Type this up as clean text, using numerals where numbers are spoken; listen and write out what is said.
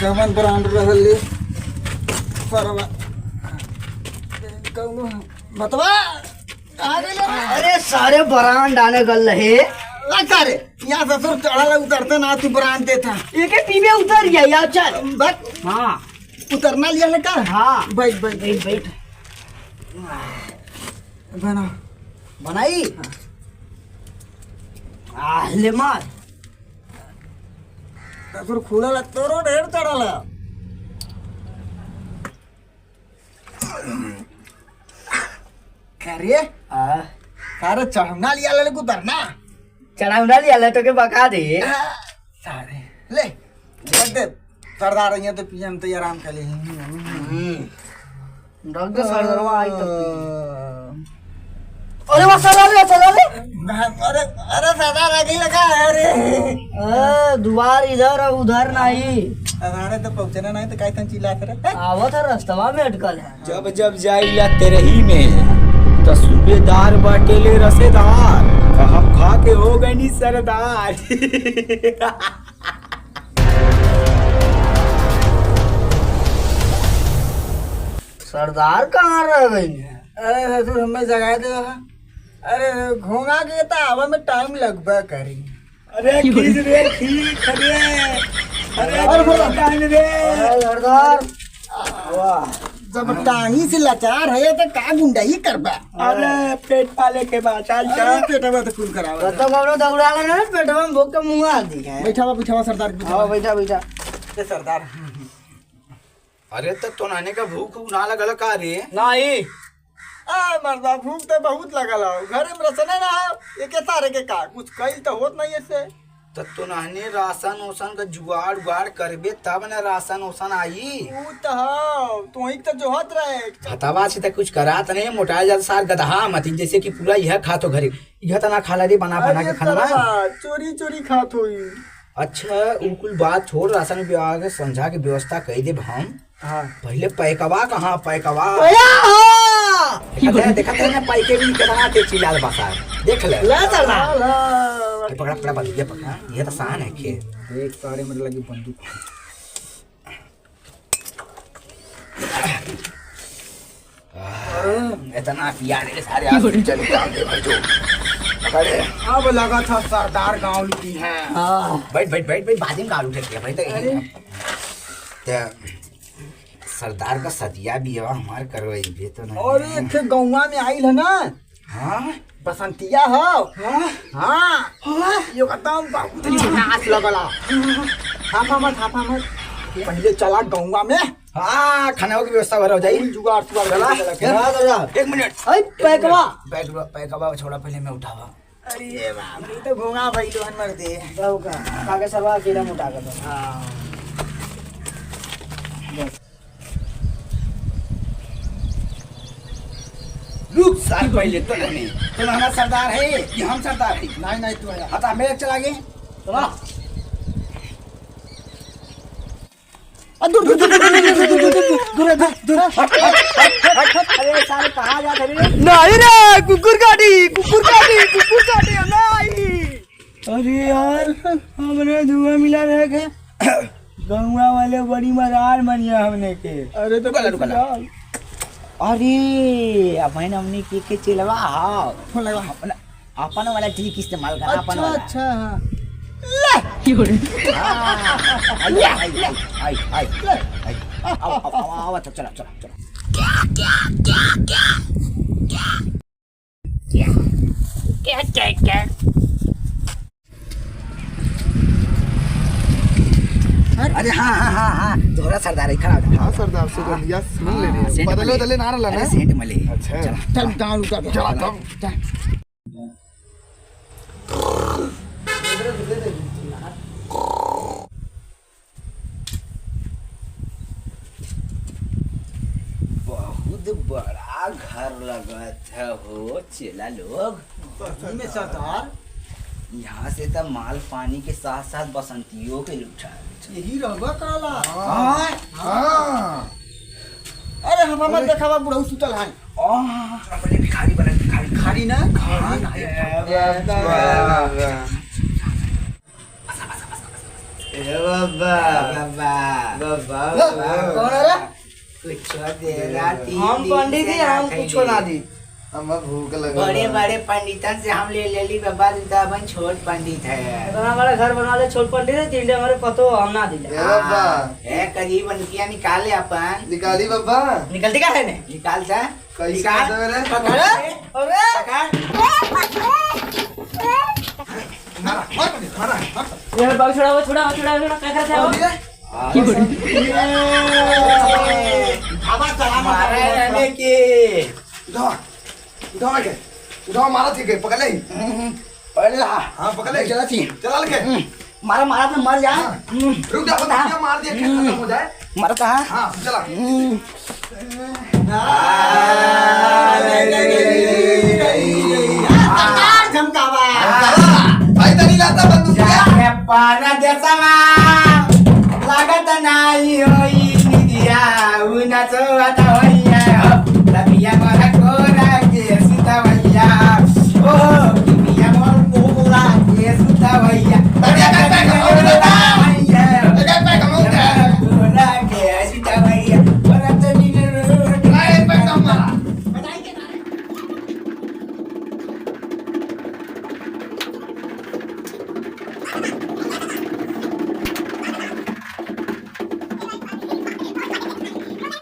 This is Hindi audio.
कमन ब्रांड रहली परवा कौनो बतवा कहाँ गइल? अरे सारे ब्रांड आने गल रहे करे यहाँ ससुर चढ़ा उतरते ना तू ब्रांड देता एक पीवे उतर गया यार चल बस हाँ उतरना लिया लगा हाँ बैठ बैठ बैठ बैठ बना बनाई ले मार ससुर खुला तोरो ढेर चढ़ा करे सारे चढ़ना लिया लड़को उतरना चढ़ाउना लिया तो के बका दे सारे ले रख दे सरदार यहाँ तो पीएम तो आराम कर ले रख दे सरदारवा आई तो अरे वो सरदार ले अरे अरे सरदार आगे लगा अरे द्वार इधर और उधर नहीं अरे तो पहुंचना नहीं तो कैसे चिल्ला फिर आवत है रास्ता में अटकल है जब जब जाइला तेरे ही में तो सूबेदार बाटेले रसेदार हम खा के हो गए नी सरदार सरदार कहाँ रह गई अरे ससुर हमें जगा दे अरे घोंगा के तो आवा में टाइम लगबा करी अरे खींच रे खींच रे अरे सरदार वाह जब टांगी से लाचार है तो का गुंडाई करबा अरे पेट पाले के बाद चल अरे पेटवा तो खून करावा तो कौनो दौड़ा लेना पेटवा में भूख के मुंह आ दी है बैठा सरदार हाँ बैठा बैठा सरदार अरे तो नाने का भूख ना लगल का रे नहीं आ मर्दा भूख तो बहुत लगल हो घर में रसने ना हो ये के तारे के का कुछ कइल तो होत नहीं ऐसे तो नाने राशन ओसन का जुगाड़ उगाड़ करबे तब ना राशन ओसन आई तू तो हो तू ही तो जोहत रहे हतावा से तो कुछ करा तो नहीं मोटा जा सार गधा मत जैसे कि पूरा यह खा तो घरे यह तो ना खा ला रे बना बना के खाना चोरी चोरी खात होई अच्छा उकुल बात छोड़ राशन विभाग के समझा के व्यवस्था कह दे हम हाँ पहले पैकवा कहाँ पैकवा भैया देखा थे ना पैके भी कितना ते चिल्लाल बसा देख ले ले चला ये पकड़ा पकड़ा बंदूक ये पकड़ा ये तो शान है खे एक सारे में लगी बंदूक इतना पिया रे सारे आदमी चल काम दे भाई जो पकड़े अब लगा था सरदार गांव लुटी है हाँ बैठ बैठ बैठ बैठ बाद में गाल उठे के भाई तो सरदार का सदिया भी है हमार करवाई भी तो नहीं और एक गौवा में आइल है ना हाँ बसंतिया हो हाँ यो कदम बहुत नाच लगला हाफा मत पहले चला गौवा में हाँ खाने की व्यवस्था हो जाए जुगाड़ चला चला एक मिनट अरे पैकवा पैकवा छोड़ा पहले मैं उठावा अरे बाप रे तो घोंगा भाई लोहन मर दे आगे सरवा अकेला मोटा कर दो हाँ रुक साल पहले तो नहीं तुम हमारा सरदार है कि हम सरदार है नहीं तू है हटा मेरे चला गए चला अरे साले कहाँ जा रहे नहीं रे कुकुर काटी नहीं अरे यार हमने धुआं मिला रह गए गंगा वाले बड़ी मरार मनिया हमने के अरे तो अरे अपन हमने के चिलवा हाँ अपन वाला ट्रिक इस्तेमाल करा अपन वाला अच्छा हाँ चला चला चला अरे हाँ दोहरा सरदार है खड़ा हाँ सरदार से तो लिया सुन ले बदले ना रहा ना सेंट मले अच्छा चल गांव लुटा चला चल बहुत बड़ा घर लगता हो चला लोग में सरदार यहाँ से तो माल पानी के साथ साथ बसंतियों के लुटा यही रहबा करला हाँ हाँ अरे हमारा देखावा बुढ़ऊ सुतल है अपने भिखारी बना भिखारी खारी ना बाबा बाबा कौन है रे? कुछ दे राती हम पंडित ही हम कुछ ना दी। हमें भूख लगा बड़े बड़े पंडितन से हम ले ली बाबा तो अपन छोट पंडित है इतना बड़ा घर बना ले छोट पंडित है तीन हमारे पतो हम ना दिले। ए बाबा है करीब बनकिया निकाले अपन निकाली बाबा निकलती क्या है ने? निकाल सा कैसे निकाल दे रे? पकड़ अरे पकड़ ये बाग छोड़ा क्या करते हो? मारा रहने की उठाओ मारा ठीक है पकड़ ले पड़ला हाँ पकड़ ले चला लेके मारा मारा तो मर जा रुक जा बता मार दिया खेल खत्म हो जाए मारा कहाँ हाँ चला भाई तो नहीं लाता बंदूक जाके पाना देसावा लागत नाही होई निदिया उन्हाचं आता होईया लबिया